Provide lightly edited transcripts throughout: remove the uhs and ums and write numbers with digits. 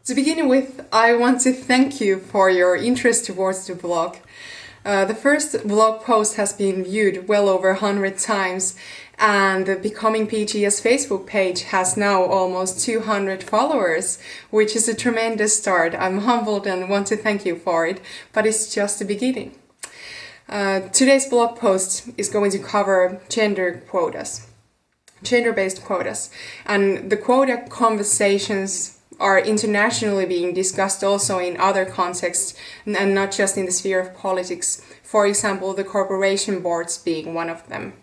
To begin with, I want to thank you for your interest towards the blog. The first blog post has been viewed well over 100 times, and the Becoming PGS Facebook page has now almost 200 followers, which is a tremendous start. I'm humbled and want to thank you for it, but it's just the beginning. Today's blog post is going to cover gender quotas, gender-based quotas, and the quota conversations are internationally being discussed also in other contexts and not just in the sphere of politics. For example, the corporation boards being one of them.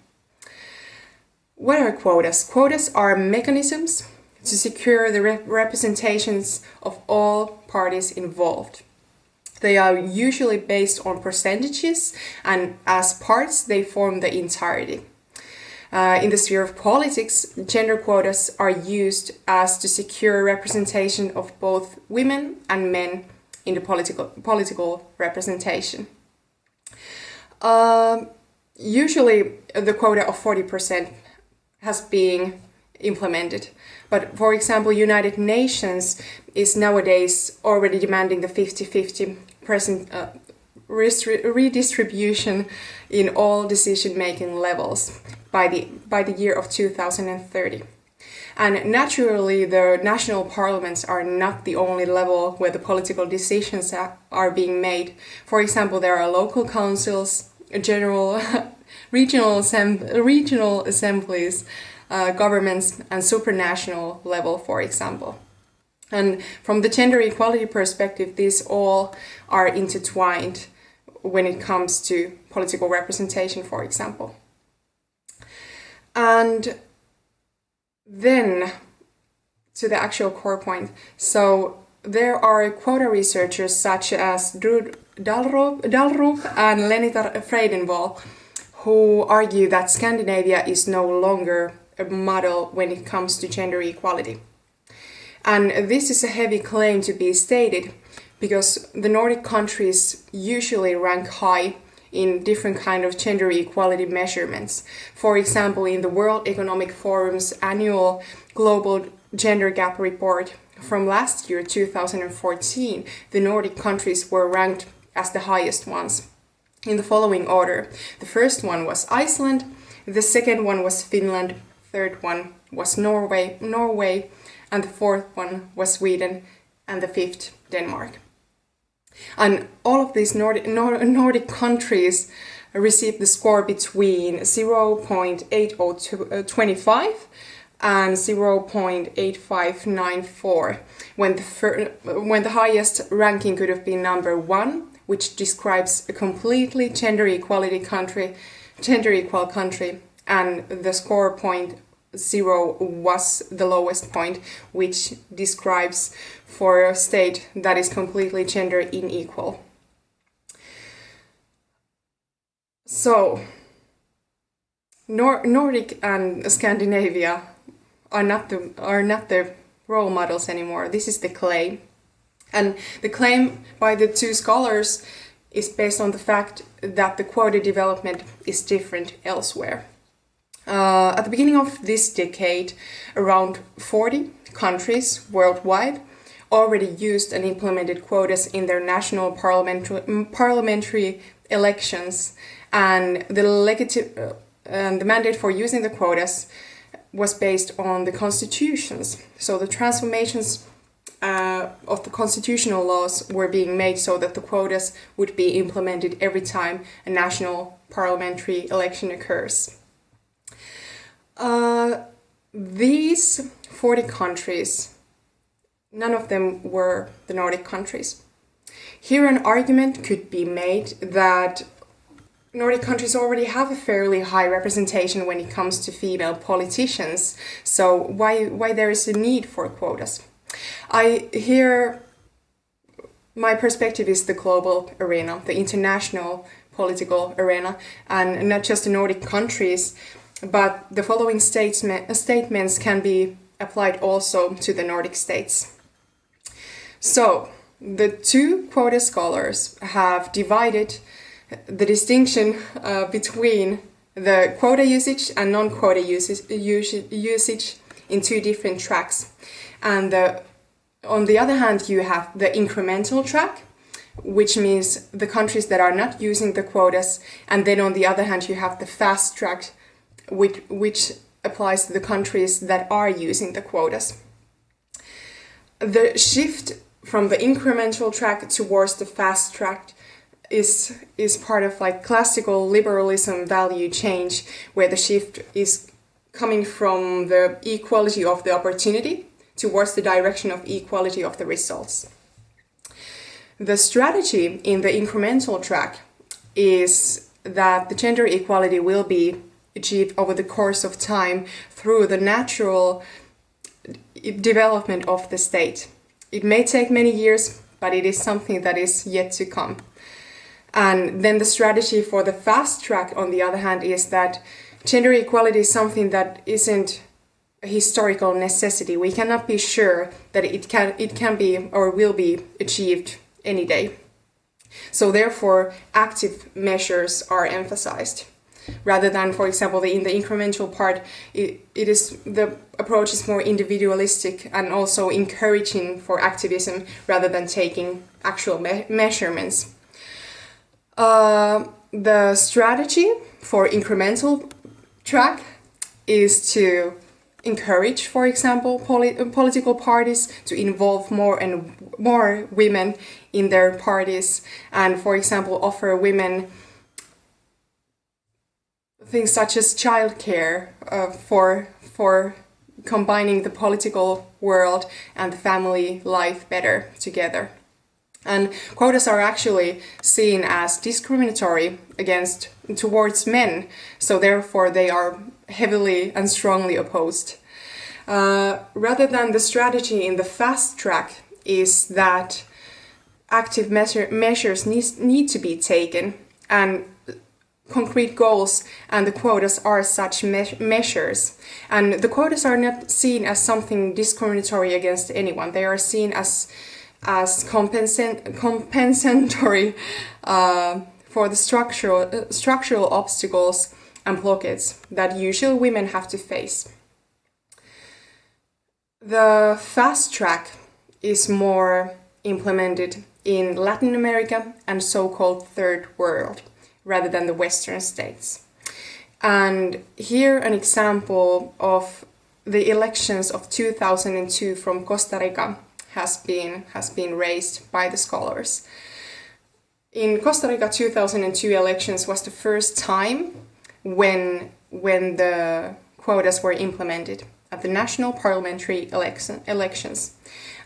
What are quotas? Quotas are mechanisms to secure the representations of all parties involved. They are usually based on percentages, and as parts they form the entirety. In the sphere of politics, gender quotas are used as to secure representation of both women and men in the political representation. Usually the quota of 40% has been implemented, but for example, United Nations is nowadays already demanding the 50-50 redistribution in all decision-making levels by the year of 2030. And naturally, the national parliaments are not the only level where the political decisions are being made. For example, there are local councils, regional assemblies, governments, and supranational level, for example. And from the gender equality perspective, these all are intertwined when it comes to political representation, for example. And then to the actual core point. So there are quota researchers such as Drew Dalrup and Lenita Freidenwall who argue that Scandinavia is no longer a model when it comes to gender equality. And this is a heavy claim to be stated because the Nordic countries usually rank high in different kind of gender equality measurements. For example, in the World Economic Forum's annual Global Gender Gap Report from last year, 2014, the Nordic countries were ranked as the highest ones in the following order. The first one was Iceland, the second one was Finland, third one was Norway, and the fourth one was Sweden, and the fifth, Denmark. And all of these Nordic countries received the score between 0.8025 and 0.8594, when the highest ranking could have been number 1, which describes a completely gender equal country, and the score point 0 was the lowest point, which describes for a state that is completely gender unequal. So, Nordic and Scandinavia are not the role models anymore. This is the claim. And the claim by the two scholars is based on the fact that the quota development is different elsewhere. At the beginning of this decade, around 40 countries worldwide already used and implemented quotas in their national parliamentary elections, and the mandate for using the quotas was based on the constitutions. So the transformations of the constitutional laws were being made so that the quotas would be implemented every time a national parliamentary election occurs. These 40 countries, none of them were the Nordic countries. Here an argument could be made that Nordic countries already have a fairly high representation when it comes to female politicians, so why there is a need for quotas? My perspective is the global arena, the international political arena, and not just the Nordic countries, but the following statements can be applied also to the Nordic states. So, the two quota scholars have divided the distinction between the quota usage and non-quota usage in two different tracks. And the On the other hand, you have the incremental track, which means the countries that are not using the quotas. And then on the other hand, you have the fast track, which applies to the countries that are using the quotas. The shift from the incremental track towards the fast track is part of like classical liberalism value change, where the shift is coming from the equality of the opportunity towards the direction of equality of the results. The strategy in the incremental track is that the gender equality will be achieved over the course of time through the natural development of the state. It may take many years, but it is something that is yet to come. And then the strategy for the fast track, on the other hand, is that gender equality is something that isn't a historical necessity. We cannot be sure that it can be or will be achieved any day. So therefore, active measures are emphasized. Rather than, for example, in the incremental part, the approach is more individualistic and also encouraging for activism rather than taking actual measurements. The strategy for incremental track is to encourage, for example, political parties to involve more and more women in their parties, and, for example, offer women things such as childcare for combining the political world and the family life better together. And quotas are actually seen as discriminatory towards men, so therefore they are heavily and strongly opposed. Rather than the strategy in the fast track is that active measures need to be taken, and concrete goals and the quotas are such measures. And the quotas are not seen as something discriminatory against anyone. They are seen as compensatory for the structural obstacles and blockades that usually women have to face. The fast track is more implemented in Latin America and so-called third world, rather than the Western states. And here an example of the elections of 2002 from Costa Rica has been raised by the scholars. In Costa Rica, 2002 elections was the first time when the quotas were implemented at the national parliamentary elections.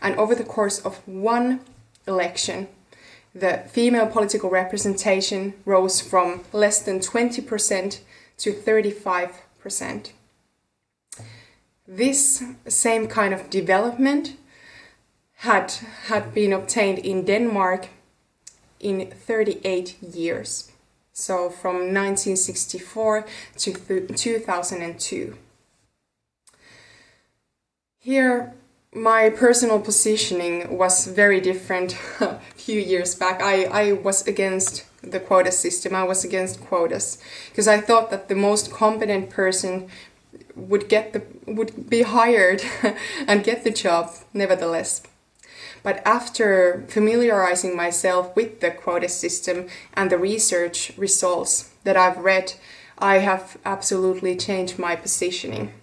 And over the course of one election, the female political representation rose from less than 20% to 35%. This same kind of development had been obtained in Denmark in 38 years. So from 1964 to 2002. Here, my personal positioning was very different a few years back. I was against the quota system. I was against quotas because I thought that the most competent person would be hired and get the job nevertheless. But after familiarizing myself with the quota system and the research results that I've read, I have absolutely changed my positioning.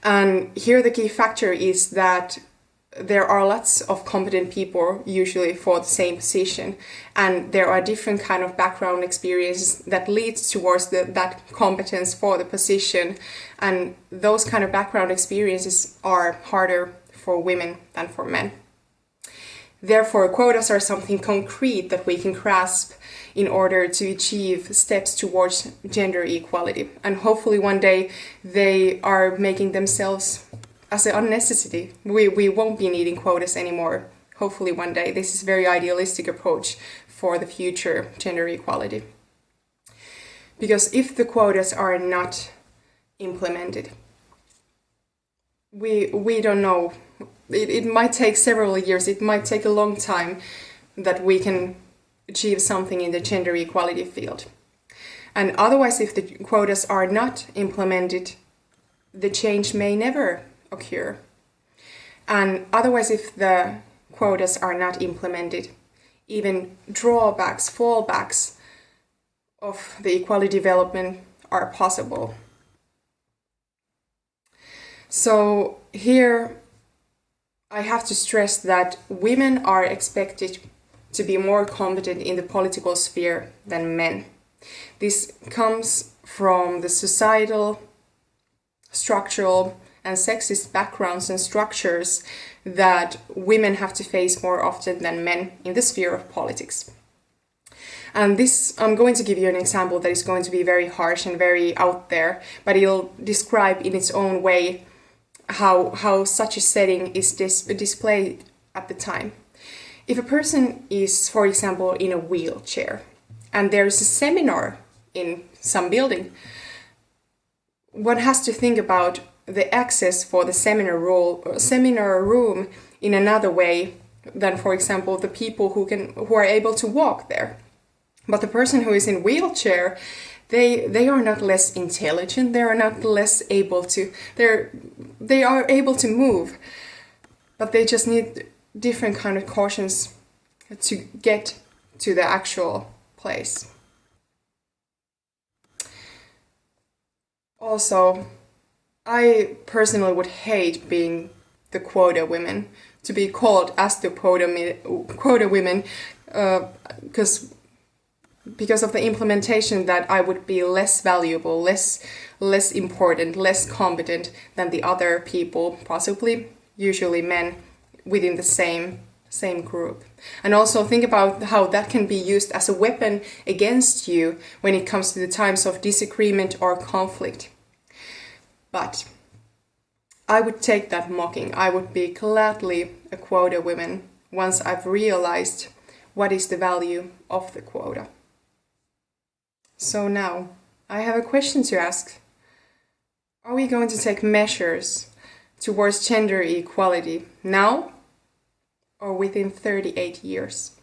And here the key factor is that there are lots of competent people usually for the same position, and there are different kind of background experiences that leads towards that competence for the position, and those kind of background experiences are harder for women than for men. Therefore, quotas are something concrete that we can grasp in order to achieve steps towards gender equality. And hopefully one day they are making themselves as a necessity. We won't be needing quotas anymore. Hopefully one day. This is a very idealistic approach for the future gender equality. Because if the quotas are not implemented, we don't know. It might take several years, it might take a long time that we can achieve something in the gender equality field. And otherwise, if the quotas are not implemented, the change may never occur. And otherwise, if the quotas are not implemented, even drawbacks, fallbacks of the equality development are possible. So here I have to stress that women are expected to be more competent in the political sphere than men. This comes from the societal, structural, and sexist backgrounds and structures that women have to face more often than men in the sphere of politics. And this, I'm going to give you an example that is going to be very harsh and very out there, but it'll describe in its own way how such a setting is displayed at the time. If a person is, for example, in a wheelchair and there's a seminar in some building, one has to think about the access for the seminar room in another way than, for example, the people who are able to walk there. But the person who is in wheelchair, they are not less intelligent. They are not less able to. They are able to move, but they just need different kind of cautions to get to the actual place. Also, I personally would hate being the quota women, to be called as the quota women, because of the implementation that I would be less valuable, less important, less competent than the other people, possibly usually men, within the same group. And also think about how that can be used as a weapon against you when it comes to the times of disagreement or conflict. But I would take that mocking. I would be gladly a quota woman once I've realized what is the value of the quota. So now, I have a question to ask. Are we going to take measures towards gender equality now or within 38 years?